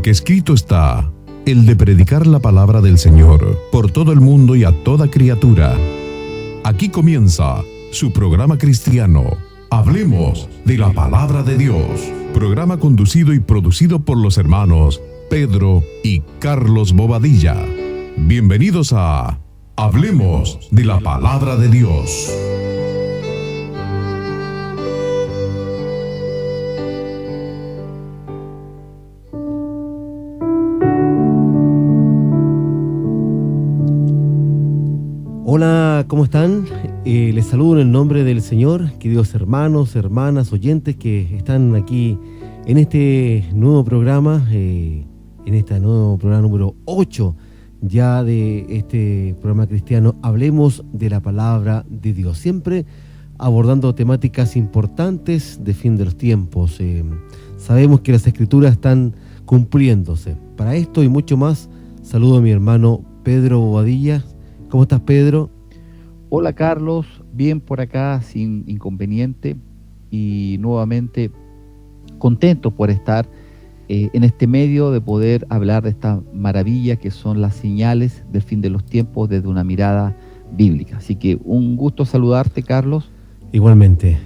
Porque escrito está, el de predicar la palabra del Señor por todo el mundo y a toda criatura. Aquí comienza su programa cristiano, Hablemos de la Palabra de Dios. Programa conducido y producido por los hermanos Pedro y Carlos Bobadilla. Bienvenidos a Hablemos de la Palabra de Dios. Hola, ¿cómo están? Les saludo en el nombre del Señor, queridos hermanos, hermanas, oyentes que están aquí en este nuevo programa, número 8 ya de este programa cristiano. Hablemos de la Palabra de Dios, siempre abordando temáticas importantes de fin de los tiempos. Sabemos que las Escrituras están cumpliéndose. Para esto y mucho más, saludo a mi hermano Pedro Bobadilla. ¿Cómo estás, Pedro? Hola, Carlos, bien por acá, sin inconveniente, y nuevamente contento por estar en este medio de poder hablar de esta maravilla que son las señales del fin de los tiempos desde una mirada bíblica. Así que un gusto saludarte, Carlos. Igualmente.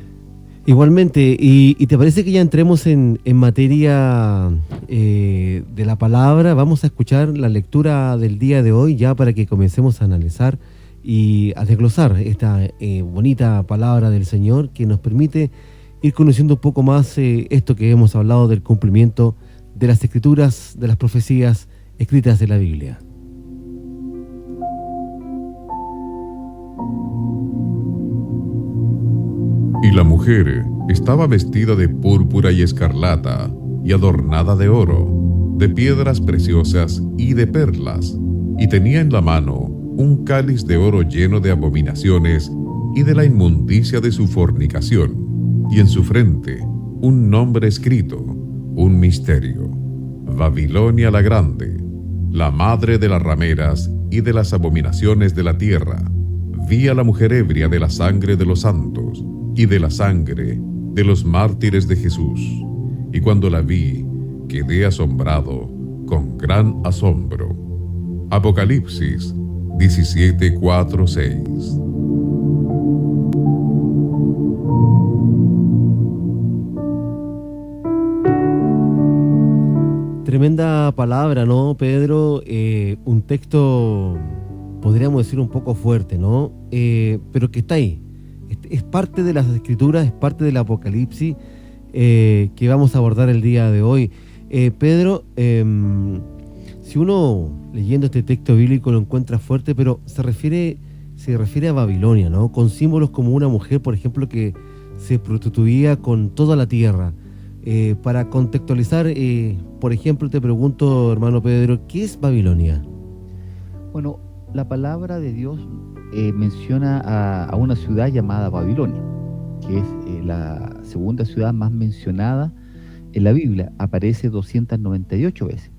¿Y te parece que ya entremos en materia de la palabra? Vamos a escuchar la lectura del día de hoy ya para que comencemos a analizar y a desglosar esta bonita palabra del Señor que nos permite ir conociendo un poco más esto que hemos hablado del cumplimiento de las Escrituras, de las profecías escritas en la Biblia. Y la mujer estaba vestida de púrpura y escarlata, y adornada de oro, de piedras preciosas y de perlas, y tenía en la mano un cáliz de oro lleno de abominaciones y de la inmundicia de su fornicación, y en su frente un nombre escrito, un misterio: Babilonia la Grande, la madre de las rameras y de las abominaciones de la tierra. Vi a la mujer ebria de la sangre de los santos y de la sangre de los mártires de Jesús. Y cuando la vi, quedé asombrado con gran asombro. Apocalipsis 17:4-6. Tremenda palabra, ¿no, Pedro? Un texto, podríamos decir, un poco fuerte, ¿no? Pero que está ahí. Es parte de las Escrituras, es parte del Apocalipsis que vamos a abordar el día de hoy. Pedro, si uno leyendo este texto bíblico lo encuentra fuerte, pero se refiere a Babilonia, ¿no? Con símbolos como una mujer, por ejemplo, que se prostituía con toda la tierra. Para contextualizar, por ejemplo, te pregunto, hermano Pedro, ¿qué es Babilonia? Bueno, la palabra de Dios menciona a una ciudad llamada Babilonia, que es la segunda ciudad más mencionada en la Biblia. Aparece 298 veces.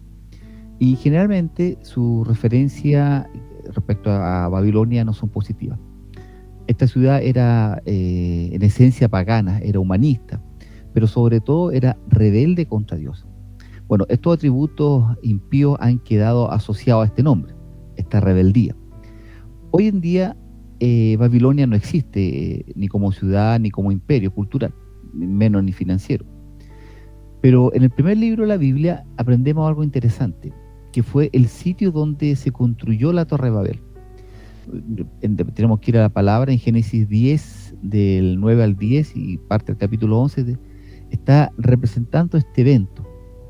Y generalmente su referencia respecto a Babilonia no son positivas. Esta ciudad era en esencia pagana, era humanista, pero sobre todo era rebelde contra Dios. Bueno, estos atributos impíos han quedado asociados a este nombre, esta rebeldía. Hoy en día Babilonia no existe ni como ciudad ni como imperio cultural, menos ni financiero. Pero en el primer libro de la Biblia aprendemos algo interesante, que fue el sitio donde se construyó la Torre de Babel. Tenemos que ir a la palabra en Génesis 10, del 9 al 10 y parte del capítulo 11, está representando este evento,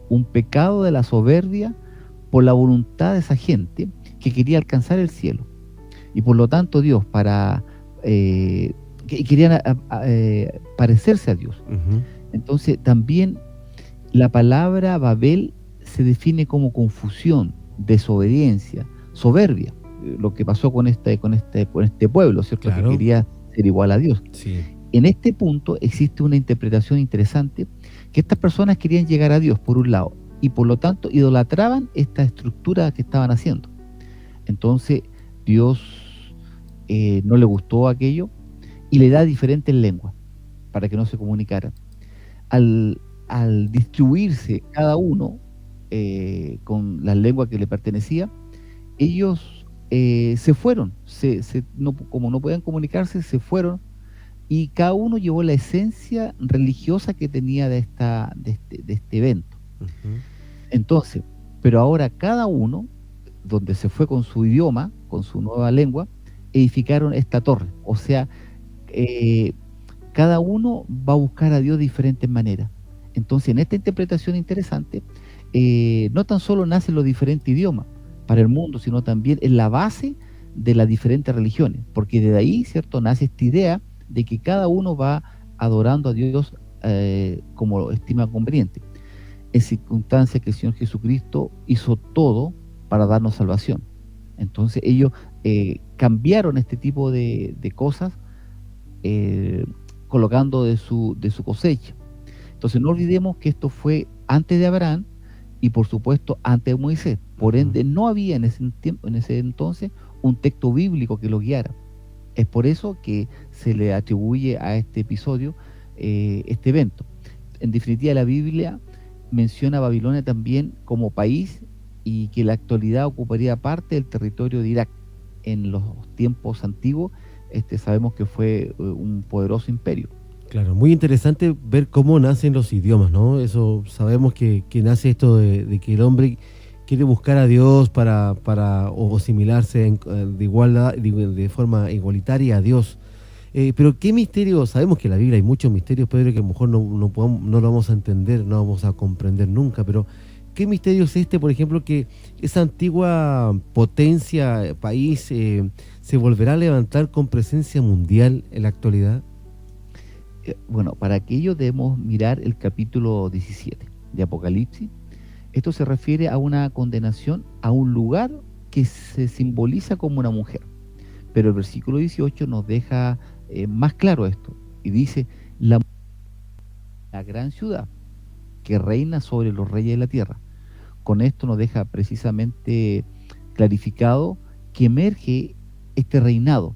un pecado de la soberbia por la voluntad de esa gente que quería alcanzar el cielo. Y por lo tanto Dios, querían parecerse a Dios. Uh-huh. Entonces también la palabra Babel se define como confusión, desobediencia, soberbia, lo que pasó con este pueblo, ¿cierto? Claro. Que quería ser igual a Dios. Sí. En este punto existe una interpretación interesante, que estas personas querían llegar a Dios por un lado, y por lo tanto idolatraban esta estructura que estaban haciendo. Entonces Dios no le gustó aquello y le da diferentes lenguas para que no se comunicaran. Al distribuirse cada uno con la lengua que le pertenecía, ellos se fueron, como no podían comunicarse, se fueron, y cada uno llevó la esencia religiosa que tenía de este evento. Ujú. Entonces, pero ahora cada uno, donde se fue con su idioma, con su nueva lengua, edificaron esta torre. O sea, cada uno va a buscar a Dios de diferentes maneras. Entonces, en esta interpretación interesante, no tan solo nacen los diferentes idiomas para el mundo, sino también en la base de las diferentes religiones, porque desde ahí, ¿cierto?, nace esta idea de que cada uno va adorando a Dios como lo estima conveniente, en circunstancias que el Señor Jesucristo hizo todo para darnos salvación. Entonces ellos cambiaron este tipo de cosas, colocando de su cosecha. Entonces no olvidemos que esto fue antes de Abraham y por supuesto antes de Moisés. Por ende no había en ese entonces un texto bíblico que lo guiara. Es por eso que se le atribuye a este episodio este evento. En definitiva, la Biblia menciona a Babilonia también como país y que en la actualidad ocuparía parte del territorio de Irak. En los tiempos antiguos sabemos que fue un poderoso imperio. Claro, muy interesante ver cómo nacen los idiomas, ¿no? Eso sabemos que nace esto de que el hombre quiere buscar a Dios o asimilarse de igualdad, de forma igualitaria a Dios. Pero qué misterio, sabemos que en la Biblia hay muchos misterios, Pedro, que a lo mejor no lo vamos a entender, no vamos a comprender nunca, pero ¿qué misterio es por ejemplo, que esa antigua potencia, país, se volverá a levantar con presencia mundial en la actualidad? Bueno, para aquello debemos mirar el capítulo 17 de Apocalipsis. Esto se refiere a una condenación a un lugar que se simboliza como una mujer. Pero el versículo 18 nos deja más claro esto. Y dice, la gran ciudad que reina sobre los reyes de la tierra. Con esto nos deja precisamente clarificado que emerge este reinado.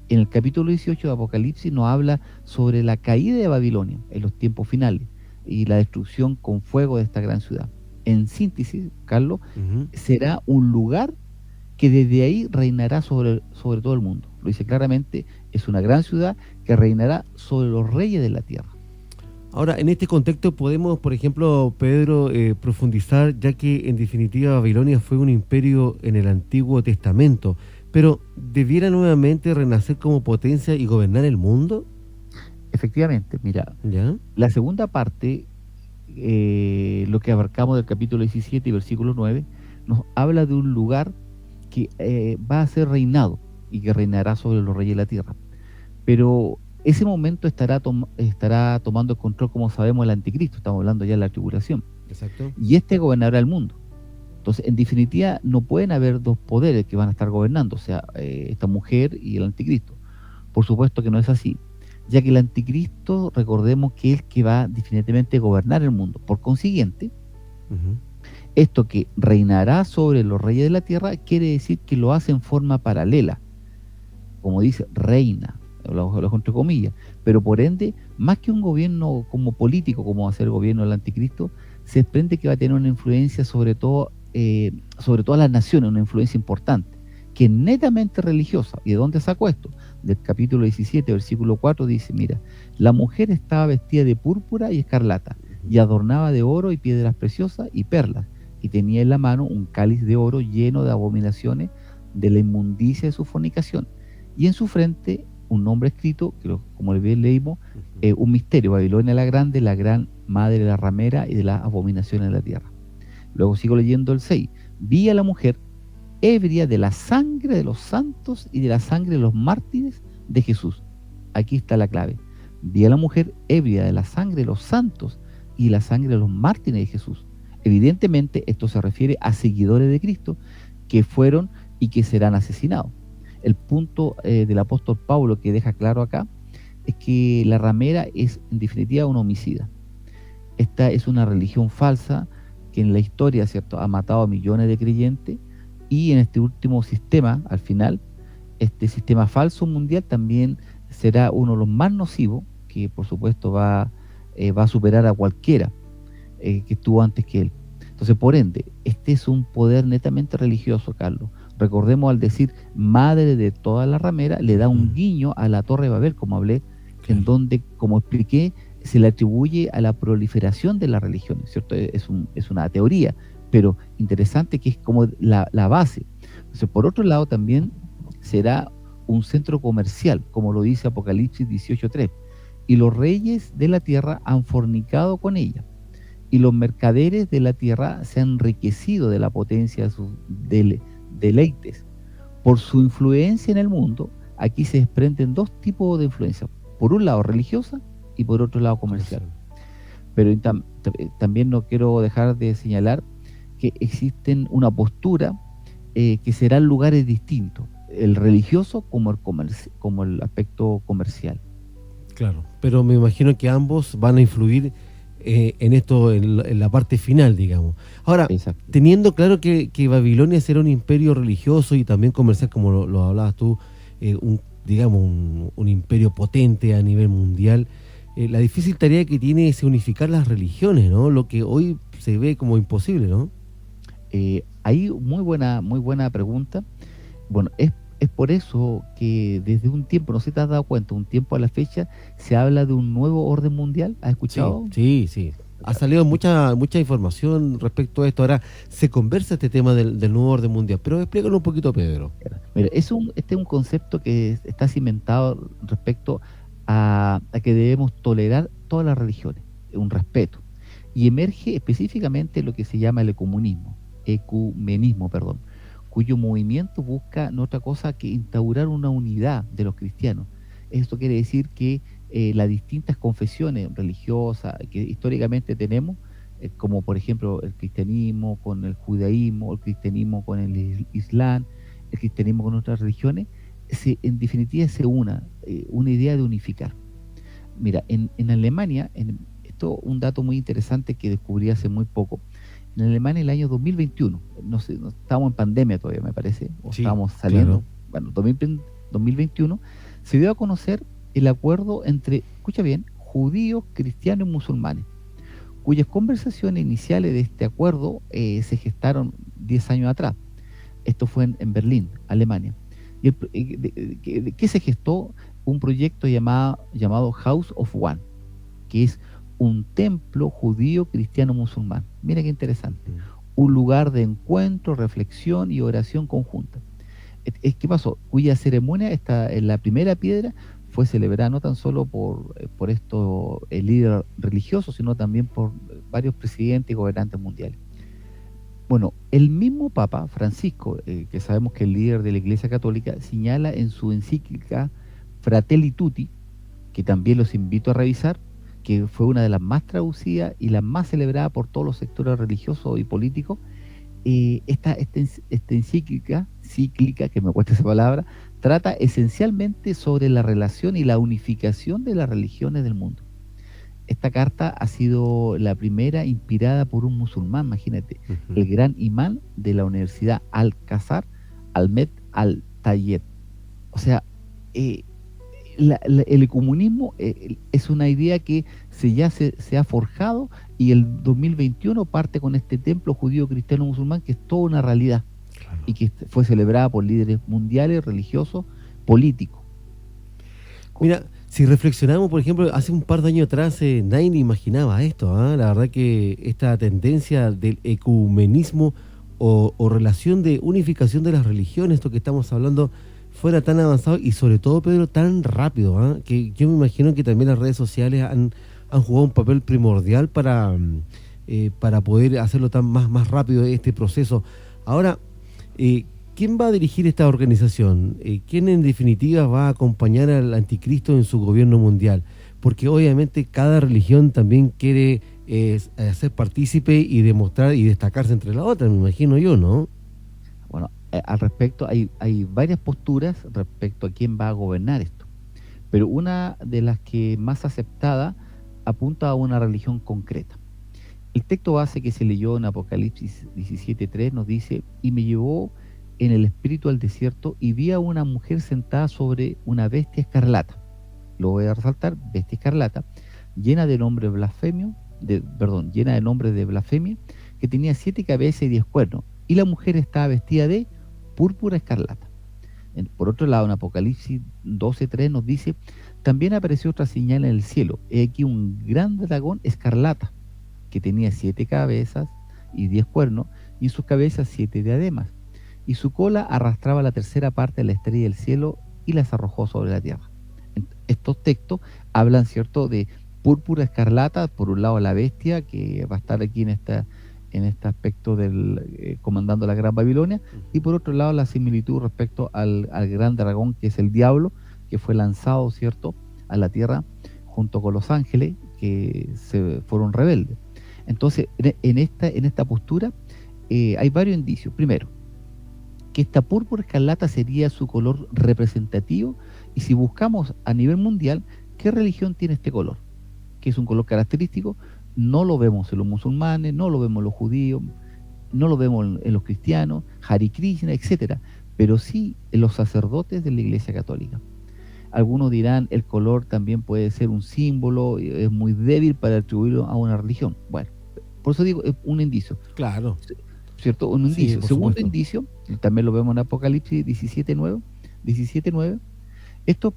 En el capítulo 18 de Apocalipsis nos habla sobre la caída de Babilonia en los tiempos finales y la destrucción con fuego de esta gran ciudad. En síntesis, Carlos, será un lugar que desde ahí reinará sobre todo el mundo. Lo dice claramente, es una gran ciudad que reinará sobre los reyes de la tierra. Ahora, en este contexto podemos, por ejemplo, Pedro, profundizar, ya que en definitiva Babilonia fue un imperio en el Antiguo Testamento, pero ¿debiera nuevamente renacer como potencia y gobernar el mundo? Efectivamente, mira, ¿ya? La segunda parte, lo que abarcamos del capítulo 17 y versículo 9, nos habla de un lugar que va a ser reinado y que reinará sobre los reyes de la tierra. Pero ese momento estará tomando el control, como sabemos, el anticristo. Estamos hablando ya de la tribulación. Exacto. Y gobernará el mundo. Entonces, en definitiva, no pueden haber dos poderes que van a estar gobernando, o sea, esta mujer y el anticristo. Por supuesto que no es así, ya que el anticristo, recordemos que es el que va definitivamente a gobernar el mundo. Por consiguiente, esto que reinará sobre los reyes de la tierra quiere decir que lo hace en forma paralela. Como dice, reina, lo entre comillas, pero por ende, más que un gobierno como político, como va a ser el gobierno del anticristo, se desprende que va a tener una influencia sobre todas las naciones, una influencia importante, que es netamente religiosa. ¿Y de dónde sacó esto? Del capítulo 17, versículo 4, dice, mira, la mujer estaba vestida de púrpura y escarlata, y adornaba de oro y piedras preciosas y perlas, y tenía en la mano un cáliz de oro lleno de abominaciones de la inmundicia de su fornicación, y en su frente un nombre escrito, que como bien leímos, un misterio, Babilonia la grande, la gran madre de la ramera y de las abominaciones de la tierra. Luego sigo leyendo el 6. Vi a la mujer ebria de la sangre de los santos y de la sangre de los mártires de Jesús. Aquí está la clave. Vi a la mujer ebria de la sangre de los santos y la sangre de los mártires de Jesús. Evidentemente esto se refiere a seguidores de Cristo que fueron y que serán asesinados. El punto del apóstol Pablo que deja claro acá es que la ramera es en definitiva un homicida. Esta es una religión falsa que en la historia, ¿cierto?, ha matado a millones de creyentes, y en este último sistema, al final, este sistema falso mundial también será uno de los más nocivos, que por supuesto va a superar a cualquiera que estuvo antes que él. Entonces, por ende, este es un poder netamente religioso, Carlos. Recordemos, al decir madre de toda la ramera, le da un guiño a la Torre de Babel, como hablé, en donde, como expliqué, se le atribuye a la proliferación de las religiones, ¿cierto? Es una teoría, pero interesante, que es como la base. Entonces, por otro lado, también será un centro comercial, como lo dice Apocalipsis 18:3, y los reyes de la tierra han fornicado con ella, y los mercaderes de la tierra se han enriquecido de la potencia de sus deleites. Por su influencia en el mundo, aquí se desprenden dos tipos de influencia, por un lado religiosa y por otro lado comercial. Pero también no quiero dejar de señalar que existen una postura que serán lugares distintos, el religioso como el aspecto comercial. Claro, pero me imagino que ambos van a influir en esto, en la parte final, digamos. Ahora, Exacto. teniendo claro que Babilonia será un imperio religioso y también comercial, como lo hablabas tú, un imperio potente a nivel mundial, la difícil tarea que tiene es unificar las religiones, ¿no? Lo que hoy se ve como imposible, ¿no? Ahí muy buena pregunta. Bueno, es por eso que desde un tiempo, no sé si te has dado cuenta, un tiempo a la fecha, se habla de un nuevo orden mundial. ¿Has escuchado? Sí. Ha salido mucha información respecto a esto. Ahora se conversa este tema del nuevo orden mundial, pero explícalo un poquito, Pedro. Mira, este es un concepto que está cimentado respecto a que debemos tolerar todas las religiones, un respeto, y emerge específicamente lo que se llama el ecumenismo, cuyo movimiento busca no otra cosa que instaurar una unidad de los cristianos. Esto quiere decir que las distintas confesiones religiosas que históricamente tenemos, como por ejemplo el cristianismo con el judaísmo, el cristianismo con el islam, el cristianismo con otras religiones, en definitiva se una idea de unificar. Mira, en Alemania, esto un dato muy interesante que descubrí hace muy poco. En Alemania, el año 2021, no sé, estábamos en pandemia todavía, me parece, o Sí, estábamos saliendo. claro. Bueno, 2021 se dio a conocer el acuerdo entre, escucha bien, judíos, cristianos y musulmanes, cuyas conversaciones iniciales de este acuerdo se gestaron 10 años atrás. Esto fue en Berlín, Alemania. ¿Y qué se gestó? Un proyecto llamado House of One, que es un templo judío, cristiano, musulmán. Mira qué interesante. Un lugar de encuentro, reflexión y oración conjunta. ¿Qué pasó? Cuya ceremonia, en la primera piedra, fue celebrada no tan solo por el líder religioso, sino también por varios presidentes y gobernantes mundiales. Bueno, el mismo Papa Francisco, que sabemos que es el líder de la Iglesia Católica, señala en su encíclica Fratelli Tutti, que también los invito a revisar, que fue una de las más traducidas y las más celebradas por todos los sectores religiosos y políticos. Esta encíclica, que me cuesta esa palabra, trata esencialmente sobre la relación y la unificación de las religiones del mundo. Esta carta ha sido la primera inspirada por un musulmán, imagínate, el gran imán de la Universidad Al-Azhar, Ahmed Al-Tayeb. O sea, el ecumenismo es una idea que se ha forjado, y el 2021 parte con este templo judío, cristiano, musulmán, que es toda una realidad, claro, y que fue celebrada por líderes mundiales, religiosos, políticos. Mira, si reflexionamos, por ejemplo, hace un par de años atrás nadie imaginaba esto, ¿eh? La verdad que esta tendencia del ecumenismo o relación de unificación de las religiones, esto que estamos hablando, fuera tan avanzado y sobre todo, Pedro, tan rápido, ¿eh? Que yo me imagino que también las redes sociales han jugado un papel primordial para poder hacerlo más rápido este proceso. Ahora, ¿quién va a dirigir esta organización? ¿Quién en definitiva va a acompañar al anticristo en su gobierno mundial? Porque obviamente cada religión también quiere ser partícipe y demostrar y destacarse entre las otras, me imagino yo, ¿no? Bueno, al respecto hay varias posturas respecto a quién va a gobernar esto, pero una de las que más aceptada apunta a una religión concreta. El texto base que se leyó en Apocalipsis 17:3 nos dice: y me llevó en el espíritu al desierto y vi a una mujer sentada sobre una bestia escarlata. Lo voy a resaltar: bestia escarlata, llena de nombres de blasfemia, que tenía 7 cabezas y 10 cuernos, y la mujer estaba vestida de púrpura escarlata. Por otro lado, en Apocalipsis 12:3 nos dice: también apareció otra señal en el cielo, he aquí un gran dragón escarlata, que tenía 7 cabezas y 10 cuernos, y en sus cabezas 7 diademas, y su cola arrastraba la tercera parte de la estrella del cielo y las arrojó sobre la tierra. Estos textos hablan, ¿cierto?, de púrpura escarlata, por un lado la bestia, que va a estar aquí en este aspecto del comandando la Gran Babilonia, y por otro lado la similitud respecto al gran dragón, que es el diablo, que fue lanzado, ¿cierto?, a la tierra junto con los ángeles que se fueron rebeldes. Entonces, en esta postura hay varios indicios. Primero, que esta púrpura escarlata sería su color representativo, y si buscamos a nivel mundial, ¿qué religión tiene este color? Que es un color característico. No lo vemos en los musulmanes, no lo vemos en los judíos, no lo vemos en los cristianos, Hare Krishna, etcétera, pero sí en los sacerdotes de la Iglesia Católica. Algunos dirán, el color también puede ser un símbolo, es muy débil para atribuirlo a una religión. Bueno, por eso digo, es un indicio. Claro. ¿Cierto? Un indicio. Sí, Segundo supuesto. indicio, también lo vemos en Apocalipsis 17:9. Esto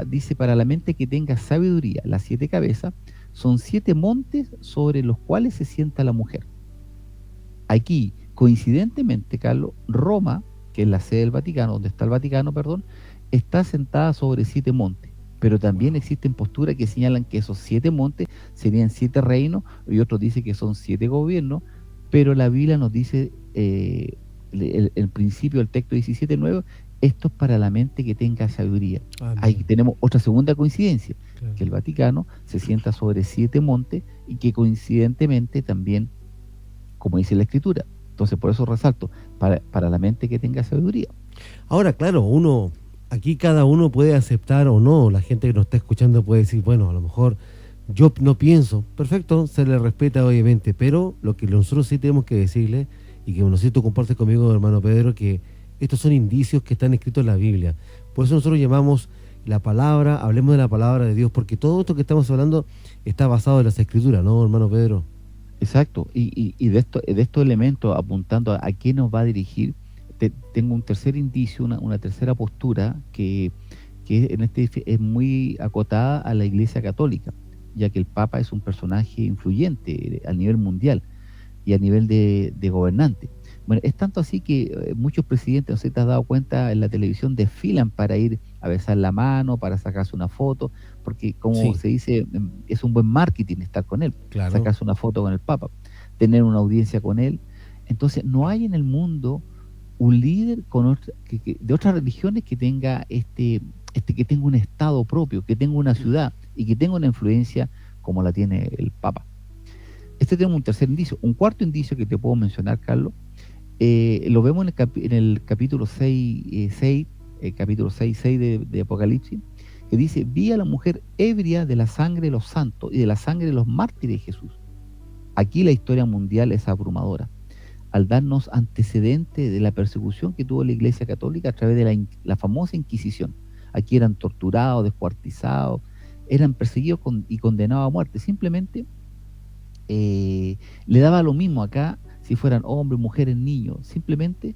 dice, para la mente que tenga sabiduría, las 7 cabezas son 7 montes sobre los cuales se sienta la mujer. Aquí, coincidentemente, Carlos, Roma, que es la sede del Vaticano, donde está el Vaticano, perdón, está sentada sobre 7 montes. Pero también existen posturas que señalan que esos 7 montes serían 7 reinos, y otros dicen que son 7 gobiernos, pero la Biblia nos dice, el principio del texto 17:9, esto es para la mente que tenga sabiduría. Ahí tenemos otra segunda coincidencia, Claro. que el Vaticano se sienta sobre 7 montes, y que coincidentemente también, como dice la Escritura. Entonces, por eso resalto, para la mente que tenga sabiduría. Ahora, claro, aquí cada uno puede aceptar o no. La gente que nos está escuchando puede decir, bueno, a lo mejor yo no pienso. Perfecto, se le respeta obviamente, pero lo que nosotros sí tenemos que decirle, y que no sé si tú compartes conmigo, hermano Pedro, que estos son indicios que están escritos en la Biblia. Por eso nosotros llamamos la palabra, hablemos de la palabra de Dios, porque todo esto que estamos hablando está basado en las Escrituras, ¿no, hermano Pedro? Exacto, y de estos elementos, apuntando a qué nos va a dirigir, tengo un tercer indicio, una tercera postura que en es muy acotada a la Iglesia Católica, ya que el Papa es un personaje influyente a nivel mundial y a nivel de gobernante. Bueno, es tanto así que muchos presidentes, no sé si te has dado cuenta, en la televisión desfilan para ir a besar la mano, para sacarse una foto, porque como Sí. se dice, es un buen marketing estar con él, Claro. sacarse una foto con el Papa, tener una audiencia con él. Entonces, no hay en el mundo un líder de otras religiones que tenga que tenga un estado propio, que tenga una ciudad y que tenga una influencia como la tiene el Papa. Tenemos un tercer indicio. Un cuarto indicio que te puedo mencionar, Carlos, lo vemos en el capítulo 6, capítulo 6 de Apocalipsis, que dice: vi a la mujer ebria de la sangre de los santos y de la sangre de los mártires de Jesús. Aquí la historia mundial es abrumadora, al darnos antecedentes de la persecución que tuvo la Iglesia Católica a través de la famosa Inquisición. Aquí eran torturados, descuartizados, eran perseguidos y condenados a muerte. Simplemente le daba lo mismo acá si fueran hombres, mujeres, niños. Simplemente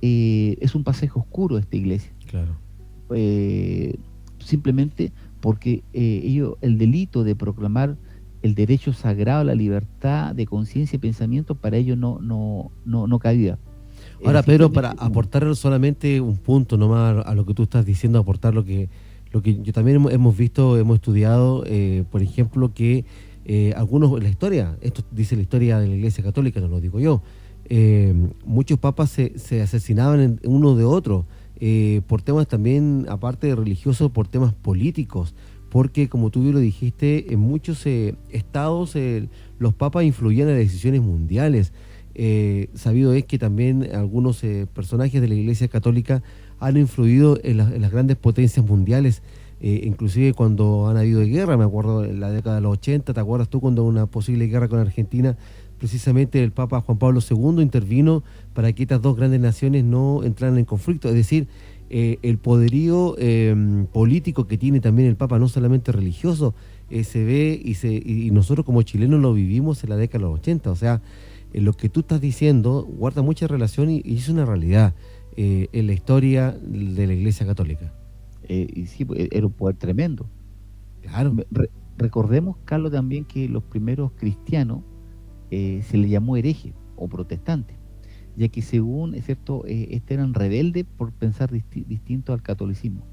es un pasaje oscuro esta iglesia. Claro. Simplemente porque el delito de proclamar el derecho sagrado a la libertad de conciencia y pensamiento, para ellos no cabía. Ahora, Pedro, para aportar solamente un punto nomás a lo que tú estás diciendo, aportar lo que yo también hemos visto, hemos estudiado, por ejemplo, que algunos, la historia, esto dice la historia de la Iglesia Católica, no lo digo yo, muchos papas se asesinaban uno de otro, por temas también, aparte de religiosos, por temas políticos, porque como tú bien lo dijiste, en muchos estados los papas influían en las decisiones mundiales. Sabido es que también algunos personajes de la Iglesia Católica han influido en las grandes potencias mundiales, inclusive cuando han habido guerra. Me acuerdo en la década de los 80, ¿te acuerdas tú cuando una posible guerra con Argentina? Precisamente el Papa Juan Pablo II intervino para que estas dos grandes naciones no entraran en conflicto. Es decir, el poderío político que tiene también el Papa, no solamente religioso, se ve y nosotros como chilenos lo vivimos en la década de los 80. O sea, lo que tú estás diciendo guarda mucha relación y es una realidad en la historia de la Iglesia Católica. Y sí, pues, era un poder tremendo. Claro. Recordemos, Carlos, también que los primeros cristianos se les llamó herejes o protestantes, ya que según, es cierto, eran rebeldes por pensar distinto al catolicismo.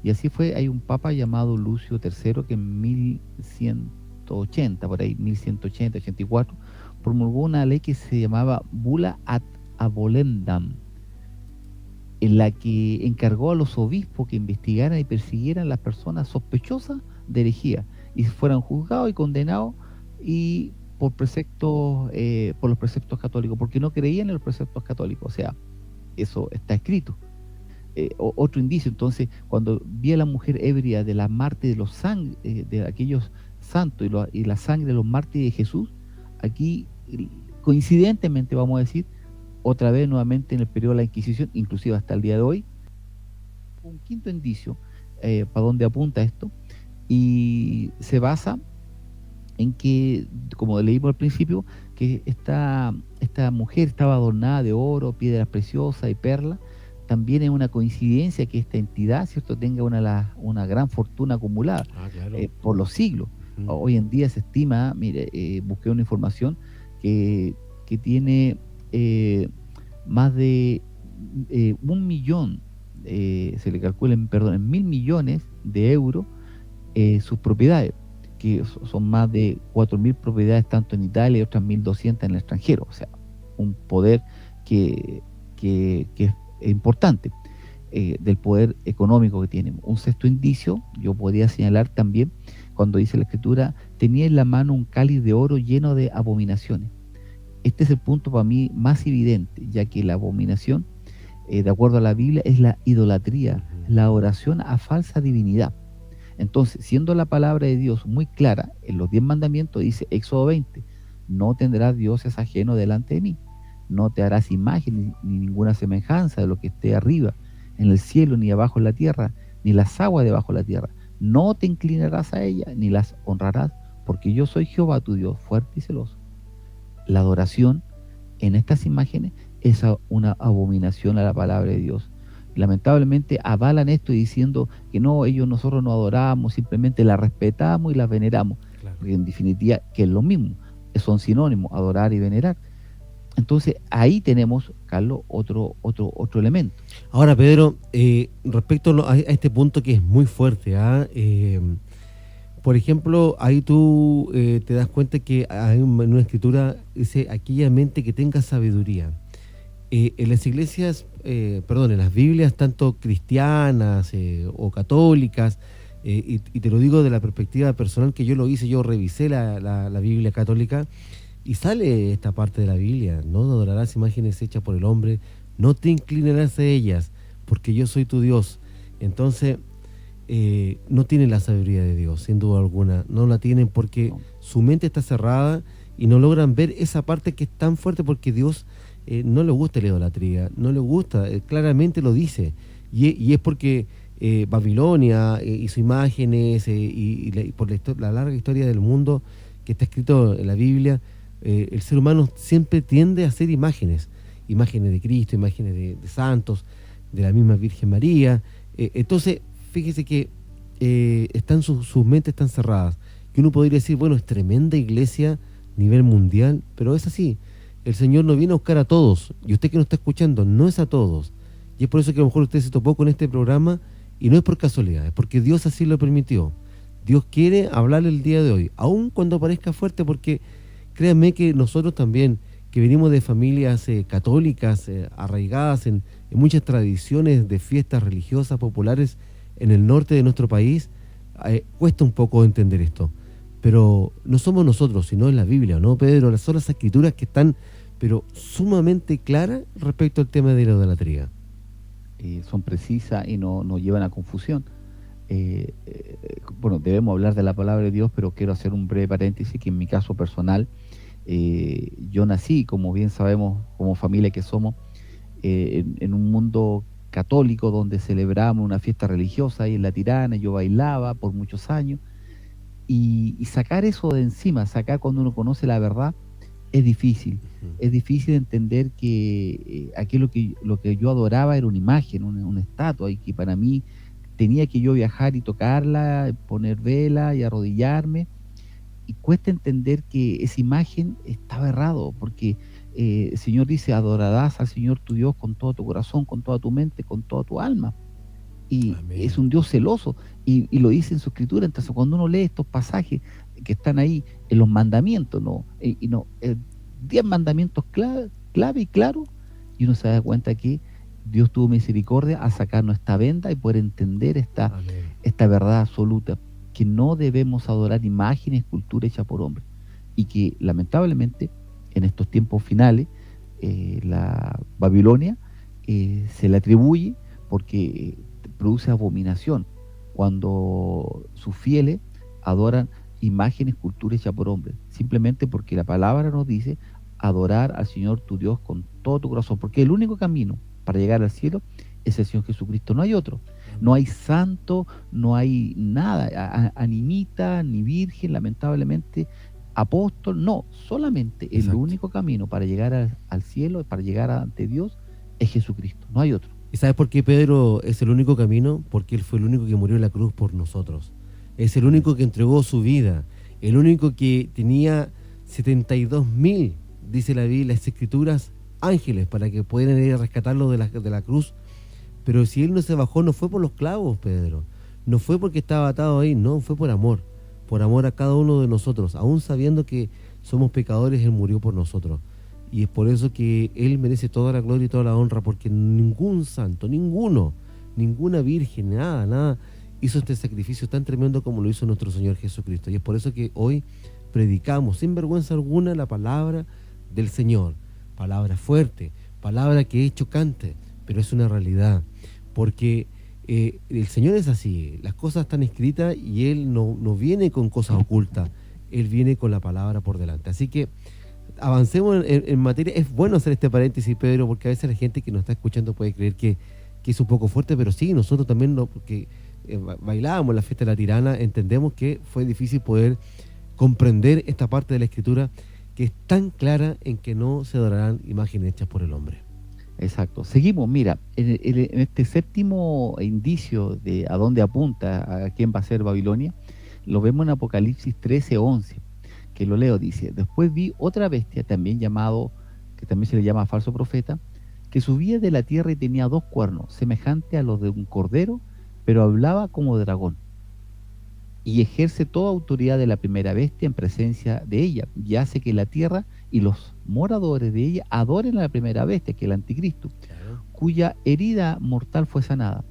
Y así fue, hay un papa llamado Lucio III que en 1180, por ahí, 1180, 84, promulgó una ley que se llamaba Bula ad abolendam, en la que encargó a los obispos que investigaran y persiguieran a las personas sospechosas de herejía y fueran juzgados y condenados y por los preceptos católicos, porque no creían en los preceptos católicos. O sea, eso está escrito. Otro indicio, entonces, cuando vi a la mujer ebria de la mártir de aquellos santos y la sangre de los mártires de Jesús, aquí coincidentemente, vamos a decir, otra vez nuevamente en el periodo de la Inquisición, inclusive hasta el día de hoy, un quinto indicio para dónde apunta esto, y se basa en que, como leímos al principio, que esta mujer estaba adornada de oro, piedras preciosas y perlas. También es una coincidencia que esta entidad, ¿cierto?, tenga una gran fortuna acumulada Claro. por los siglos. Hoy en día se estima, mire, busqué una información que tiene más de 1.000.000, se le calcula en 1.000 millones de euros sus propiedades, que son más de 4.000 propiedades tanto en Italia y otras 1.200 en el extranjero. O sea, un poder que es importante del poder económico que tienen. Un sexto indicio, yo podría señalar también, cuando dice la Escritura, tenía en la mano un cáliz de oro lleno de abominaciones. Este es el punto para mí más evidente, ya que la abominación, de acuerdo a la Biblia, es la idolatría, la oración a falsa divinidad. Entonces, siendo la palabra de Dios muy clara, en los 10 mandamientos dice, Éxodo 20, no tendrás dioses ajenos delante de mí, no te harás imagen ni ninguna semejanza de lo que esté arriba en el cielo, ni abajo en la tierra, ni las aguas debajo de la tierra, no te inclinarás a ellas, ni las honrarás, porque yo soy Jehová tu Dios, fuerte y celoso. La adoración en estas imágenes es una abominación a la palabra de Dios. Lamentablemente avalan esto diciendo que nosotros no adoramos, simplemente la respetamos y la veneramos. Claro. Porque en definitiva, que es lo mismo, son sinónimos, adorar y venerar. Entonces ahí tenemos, Carlos, otro elemento. Ahora, Pedro, respecto a este punto que es muy fuerte, por ejemplo, ahí tú te das cuenta que hay en una escritura dice, aquella mente que tenga sabiduría. En las iglesias, en las Biblias, tanto cristianas o católicas, y te lo digo de la perspectiva personal que yo lo hice, yo revisé la Biblia católica, y sale esta parte de la Biblia, no adorarás imágenes hechas por el hombre, no te inclinarás a ellas, porque yo soy tu Dios. Entonces, no tienen la sabiduría de Dios, sin duda alguna, no la tienen porque su mente está cerrada y no logran ver esa parte que es tan fuerte, porque Dios no le gusta la idolatría, no le gusta, claramente lo dice, y es porque Babilonia hizo imágenes y por la larga historia del mundo que está escrito en la Biblia, el ser humano siempre tiende a hacer imágenes de Cristo, imágenes de santos, de la misma Virgen María. Entonces, fíjese que sus mentes están cerradas. Que uno podría decir, bueno, es tremenda iglesia a nivel mundial, pero es así. El Señor no viene a buscar a todos, y usted que nos está escuchando, no es a todos. Y es por eso que a lo mejor usted se topó con este programa, y no es por casualidad, es porque Dios así lo permitió. Dios quiere hablarle el día de hoy, aun cuando parezca fuerte, porque créanme que nosotros también, que venimos de familias católicas, arraigadas en muchas tradiciones de fiestas religiosas populares en el norte de nuestro país, cuesta un poco entender esto. Pero no somos nosotros, sino en la Biblia, ¿no, Pedro? Son las escrituras que están, pero sumamente claras respecto al tema de la idolatría. Son precisas y no llevan a confusión. Bueno, debemos hablar de la palabra de Dios, pero quiero hacer un breve paréntesis, que en mi caso personal, yo nací, como bien sabemos, como familia que somos, en un mundo católico donde celebramos una fiesta religiosa ahí en La Tirana. Yo bailaba por muchos años, y sacar eso de encima, sacar cuando uno conoce la verdad, Es difícil entender que aquello lo que yo adoraba era una imagen, una estatua, y que para mí tenía que yo viajar y tocarla, poner vela y arrodillarme, y cuesta entender que esa imagen estaba errado, porque el Señor dice: adorarás al Señor tu Dios con todo tu corazón, con toda tu mente, con toda tu alma. Y Amén. es un Dios celoso, y lo dice en su escritura. Entonces, cuando uno lee estos pasajes que están ahí en los mandamientos, 10 mandamientos clave y claro, y uno se da cuenta que Dios tuvo misericordia a sacarnos esta venda y poder entender Amén. esta verdad absoluta, que no debemos adorar imágenes, esculturas hechas por hombres, y que lamentablemente en estos tiempos finales la Babilonia se le atribuye porque produce abominación cuando sus fieles adoran imágenes, esculturas hechas por hombres, simplemente porque la palabra nos dice adorar al Señor tu Dios con todo tu corazón, porque el único camino para llegar al cielo es el Señor Jesucristo, no hay otro. No hay santo, no hay nada, animita, ni virgen, lamentablemente, apóstol, no, solamente el Exacto. único camino para llegar al cielo, para llegar ante Dios, es Jesucristo, no hay otro. ¿Y sabes por qué Pedro es el único camino? Porque él fue el único que murió en la cruz por nosotros. Es el único que entregó su vida, el único que tenía 72.000, dice la Biblia, las Escrituras, ángeles para que pudieran ir a rescatarlo de la cruz. Pero si él no se bajó, no fue por los clavos, Pedro. No fue porque estaba atado ahí, no, fue por amor a cada uno de nosotros. Aún sabiendo que somos pecadores, él murió por nosotros. Y es por eso que él merece toda la gloria y toda la honra, porque ningún santo, ninguna virgen, nada hizo este sacrificio tan tremendo como lo hizo nuestro Señor Jesucristo. Y es por eso que hoy predicamos sin vergüenza alguna la palabra del Señor. Palabra fuerte, palabra que es chocante, pero es una realidad. Porque el Señor es así, las cosas están escritas y Él no viene con cosas ocultas, Él viene con la palabra por delante. Así que avancemos en materia. Es bueno hacer este paréntesis, Pedro, porque a veces la gente que nos está escuchando puede creer que es un poco fuerte, pero sí, nosotros también, porque bailábamos la fiesta de la tirana, entendemos que fue difícil poder comprender esta parte de la Escritura que es tan clara en que no se adorarán imágenes hechas por el hombre. Exacto. Seguimos, mira, en este séptimo indicio de a dónde apunta, a quién va a ser Babilonia, lo vemos en Apocalipsis 13:11, que lo leo, dice: después vi otra bestia, también llamado, que también se le llama falso profeta, que subía de la tierra y tenía 2 cuernos, semejante a los de un cordero, pero hablaba como dragón, y ejerce toda autoridad de la primera bestia en presencia de ella, y hace que la tierra y los moradores de ella adoren a la primera bestia, que es el anticristo, cuya herida mortal fue sanada.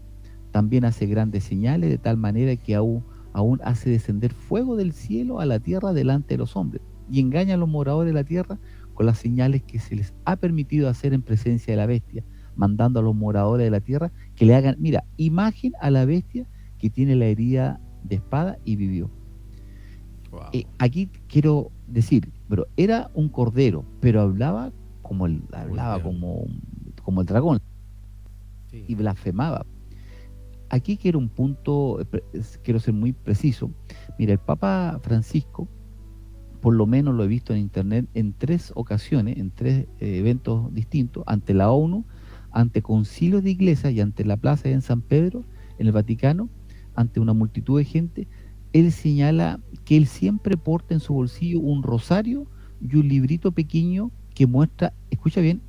También hace grandes señales, de tal manera que aún hace descender fuego del cielo a la tierra delante de los hombres, y engaña a los moradores de la tierra con las señales que se les ha permitido hacer en presencia de la bestia, mandando a los moradores de la tierra que le hagan, mira, imagen a la bestia que tiene la herida de espada y vivió. Wow. Aquí quiero decir, pero era un cordero, pero hablaba como el dragón, Sí. y blasfemaba. Aquí quiero un punto, quiero ser muy preciso. Mira, el Papa Francisco, por lo menos lo he visto en internet en 3 ocasiones, en 3 eventos distintos, ante la ONU, ante concilios de iglesias y ante la plaza en San Pedro, en el Vaticano, ante una multitud de gente. Él señala que él siempre porta en su bolsillo un rosario y un librito pequeño que muestra, escucha bien,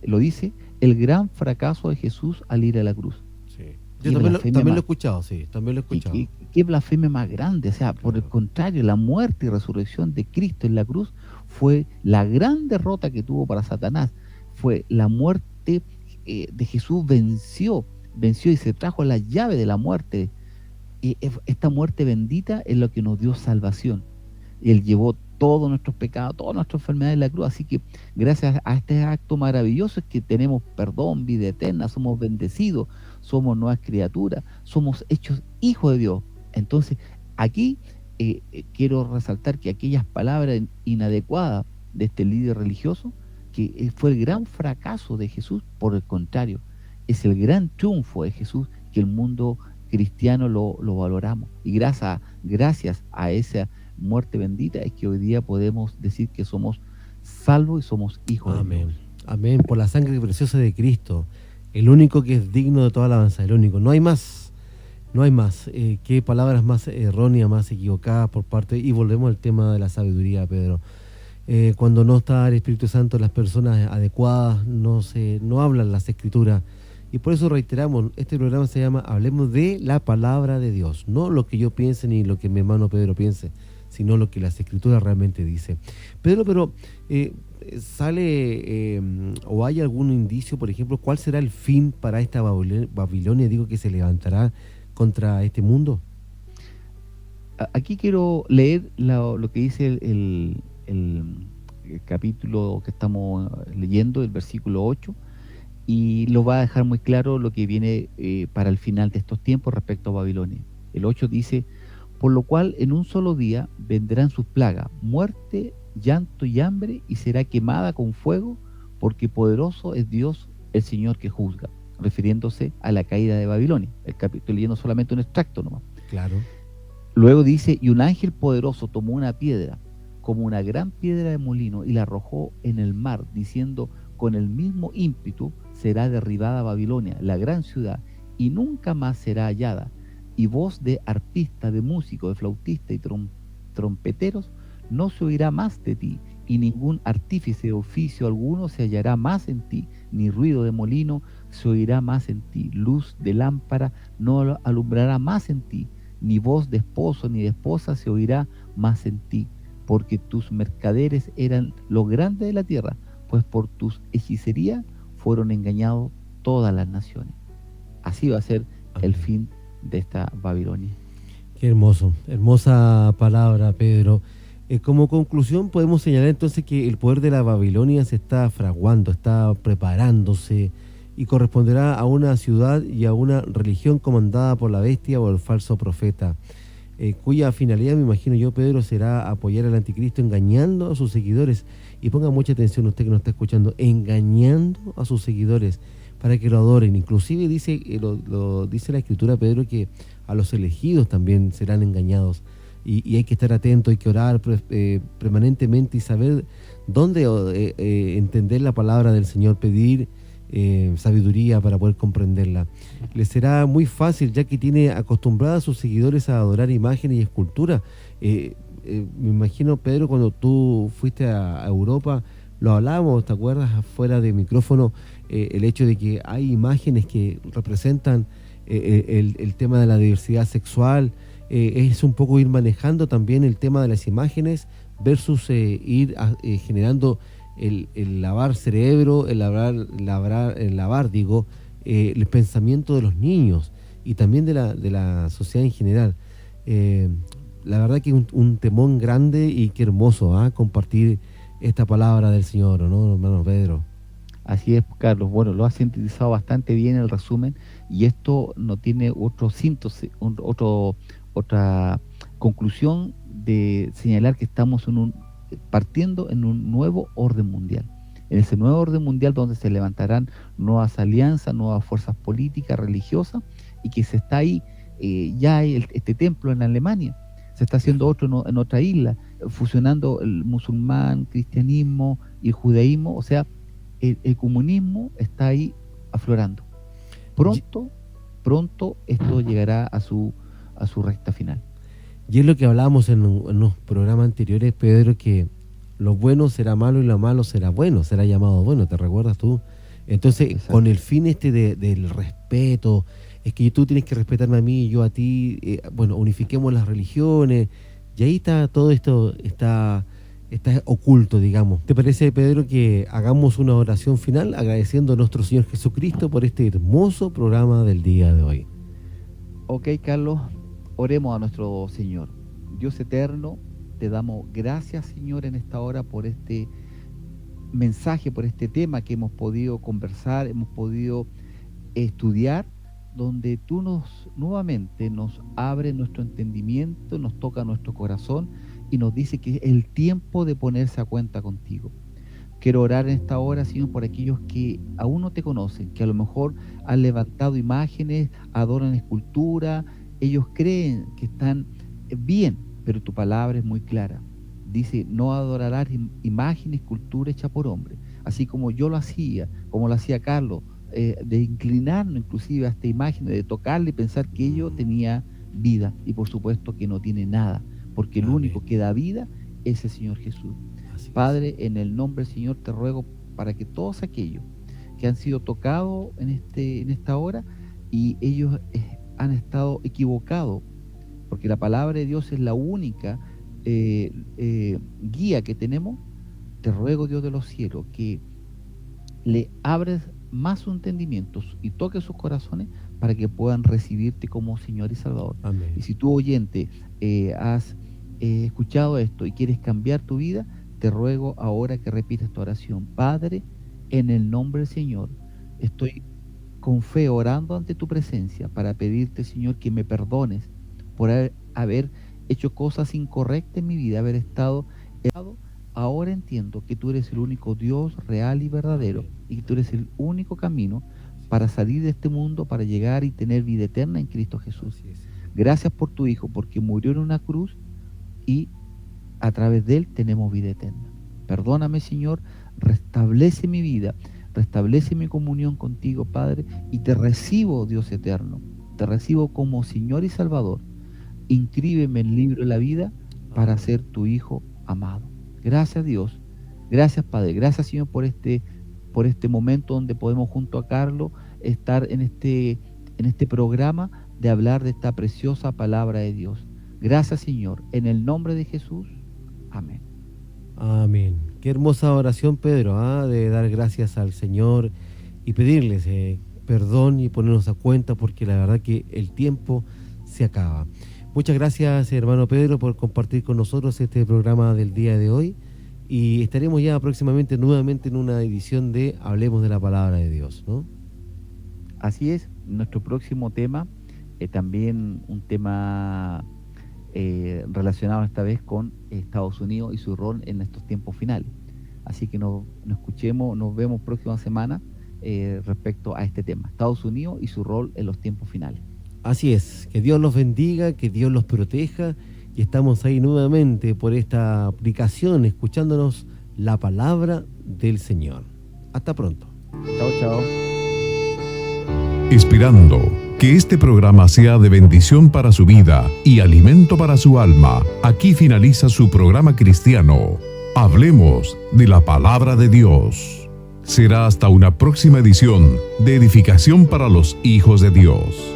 lo dice, el gran fracaso de Jesús al ir a la cruz. Sí. Yo también lo he escuchado, sí, también lo he escuchado. ¿Qué blasfemia más grande? O sea, por el Claro. contrario, la muerte y resurrección de Cristo en la cruz fue la gran derrota que tuvo para Satanás. Fue la muerte de Jesús, venció y se trajo la llave de la muerte. Y esta muerte bendita es lo que nos dio salvación. Él llevó todos nuestros pecados, todas nuestras enfermedades en la cruz. Así que gracias a este acto maravilloso es que tenemos perdón, vida eterna, somos bendecidos, somos nuevas criaturas, somos hechos hijos de Dios. Entonces, aquí quiero resaltar que aquellas palabras inadecuadas de este líder religioso, que fue el gran fracaso de Jesús, por el contrario, es el gran triunfo de Jesús, que el mundo cristiano lo valoramos. Y gracias a esa muerte bendita es que hoy día podemos decir que somos salvos y somos hijos de Amén. Dios. Amén. Por la sangre preciosa de Cristo, el único que es digno de toda alabanza, el único. No hay más. No hay más. Qué palabras más erróneas, más equivocadas por parte. Y volvemos al tema de la sabiduría, Pedro. Cuando no está el Espíritu Santo, las personas adecuadas no hablan las Escrituras. Y por eso reiteramos, este programa se llama Hablemos de la Palabra de Dios. No lo que yo piense ni lo que mi hermano Pedro piense, sino lo que las Escrituras realmente dicen. Pedro, pero ¿sale o hay algún indicio, por ejemplo, cuál será el fin para esta Babilonia, que se levantará contra este mundo? Aquí quiero leer lo que dice el capítulo que estamos leyendo, el versículo 8, y lo va a dejar muy claro lo que viene para el final de estos tiempos respecto a Babilonia. El 8 dice: por lo cual en un solo día vendrán sus plagas, muerte, llanto y hambre, y será quemada con fuego, porque poderoso es Dios el Señor que juzga, refiriéndose a la caída de Babilonia. Estoy leyendo solamente un extracto nomás. Claro. Luego dice: y un ángel poderoso tomó una piedra, como una gran piedra de molino, y la arrojó en el mar, diciendo: con el mismo ímpetu será derribada Babilonia, la gran ciudad, y nunca más será hallada. Y voz de arpista, de músico, de flautista y trompeteros no se oirá más de ti, y ningún artífice de oficio alguno se hallará más en ti, ni ruido de molino se oirá más en ti, luz de lámpara no alumbrará más en ti, ni voz de esposo ni de esposa se oirá más en ti, porque tus mercaderes eran lo grande de la tierra, pues por tus hechicerías fueron engañados todas las naciones. Así va a ser el fin de esta Babilonia. Qué hermoso, hermosa palabra, Pedro. Como conclusión podemos señalar entonces que el poder de la Babilonia se está fraguando, está preparándose y corresponderá a una ciudad y a una religión comandada por la bestia o el falso profeta, cuya finalidad, me imagino yo, Pedro, será apoyar al anticristo engañando a sus seguidores. Y ponga mucha atención usted que nos está escuchando, engañando a sus seguidores para que lo adoren. Inclusive dice la Escritura, Pedro, que a los elegidos también serán engañados. Y hay que estar atento, hay que orar permanentemente y saber dónde entender la palabra del Señor, pedir sabiduría para poder comprenderla. Les será muy fácil, ya que tiene acostumbrada a sus seguidores a adorar imágenes y esculturas. Me imagino, Pedro, cuando tú fuiste a Europa, lo hablábamos, ¿te acuerdas? Fuera de micrófono, el hecho de que hay imágenes que representan el tema de la diversidad sexual. Es un poco ir manejando también el tema de las imágenes versus ir generando el lavar cerebro, el pensamiento de los niños y también de la sociedad en general. La verdad que es un temón grande y qué hermoso compartir esta palabra del Señor, ¿no, hermano Pedro? Así es, Carlos. Bueno, lo has sintetizado bastante bien el resumen, y esto no tiene otra conclusión de señalar que estamos partiendo en un nuevo orden mundial. En ese nuevo orden mundial donde se levantarán nuevas alianzas, nuevas fuerzas políticas, religiosas, y que se está ahí, ya hay este templo en Alemania, se está haciendo otro en otra isla, fusionando el musulmán, cristianismo y el judaísmo. O sea, el comunismo está ahí aflorando. Pronto esto llegará a su recta final. Y es lo que hablábamos en los programas anteriores, Pedro, que lo bueno será malo y lo malo será bueno, será llamado bueno, ¿te recuerdas tú? Entonces, exacto, con el fin del respeto, es que tú tienes que respetarme a mí y yo a ti, unifiquemos las religiones, y ahí está todo esto, está oculto, digamos. ¿Te parece, Pedro, que hagamos una oración final agradeciendo a nuestro Señor Jesucristo por este hermoso programa del día de hoy? Ok, Carlos, oremos a nuestro Señor. Dios eterno, te damos gracias, Señor, en esta hora por este mensaje, por este tema que hemos podido conversar, hemos podido estudiar, donde tú nuevamente nos abres nuestro entendimiento, nos toca nuestro corazón y nos dice que es el tiempo de ponerse a cuenta contigo. Quiero orar en esta hora, Señor, por aquellos que aún no te conocen, que a lo mejor han levantado imágenes, adoran escultura, ellos creen que están bien, pero tu palabra es muy clara. dice, no adorarás imagen, escultura hecha por hombre, así como yo lo hacía, como lo hacía Carlos, de inclinarnos inclusive a esta imagen, de tocarle y pensar que ello tenía vida, y por supuesto que no tiene nada, porque el único que da vida es el Señor Jesús. Padre, en el nombre del Señor te ruego para que todos aquellos que han sido tocados en esta hora y ellos han estado equivocados, porque la palabra de Dios es la única guía que tenemos, te ruego, Dios de los cielos, que le abres más su entendimiento y toques sus corazones para que puedan recibirte como Señor y Salvador. Amén. Y si tú, oyente, has escuchado esto y quieres cambiar tu vida, te ruego ahora que repitas esta oración. Padre, en el nombre del Señor, estoy con fe orando ante tu presencia para pedirte, Señor, que me perdones por haber hecho cosas incorrectas en mi vida, haber estado errado. Ahora entiendo que tú eres el único Dios real y verdadero y que tú eres el único camino para salir de este mundo, para llegar y tener vida eterna en Cristo Jesús. Gracias por tu Hijo, porque murió en una cruz y a través de Él tenemos vida eterna. Perdóname, Señor, restablece mi vida, restablece mi comunión contigo, Padre, y te recibo, Dios eterno, te recibo como Señor y Salvador. Inscríbeme en el libro de la vida para ser tu Hijo amado. Gracias, Dios. Gracias, Padre. Gracias, Señor, por este momento donde podemos junto a Carlos estar en este programa de hablar de esta preciosa palabra de Dios. Gracias, Señor. En el nombre de Jesús. Amén. Amén. Qué hermosa oración, Pedro, de dar gracias al Señor y pedirles perdón y ponernos a cuenta, porque la verdad que el tiempo se acaba. Muchas gracias, hermano Pedro, por compartir con nosotros este programa del día de hoy, y estaremos ya próximamente nuevamente en una edición de Hablemos de la Palabra de Dios, ¿no? Así es. Nuestro próximo tema, también un tema relacionado esta vez con Estados Unidos y su rol en estos tiempos finales. Así que nos vemos próxima semana respecto a este tema, Estados Unidos y su rol en los tiempos finales. Así es, que Dios los bendiga, que Dios los proteja, y estamos ahí nuevamente por esta aplicación, escuchándonos la palabra del Señor. Hasta pronto. Chao, chao. Esperando que este programa sea de bendición para su vida y alimento para su alma, aquí finaliza su programa cristiano. Hablemos de la palabra de Dios. Será hasta una próxima edición de edificación para los hijos de Dios.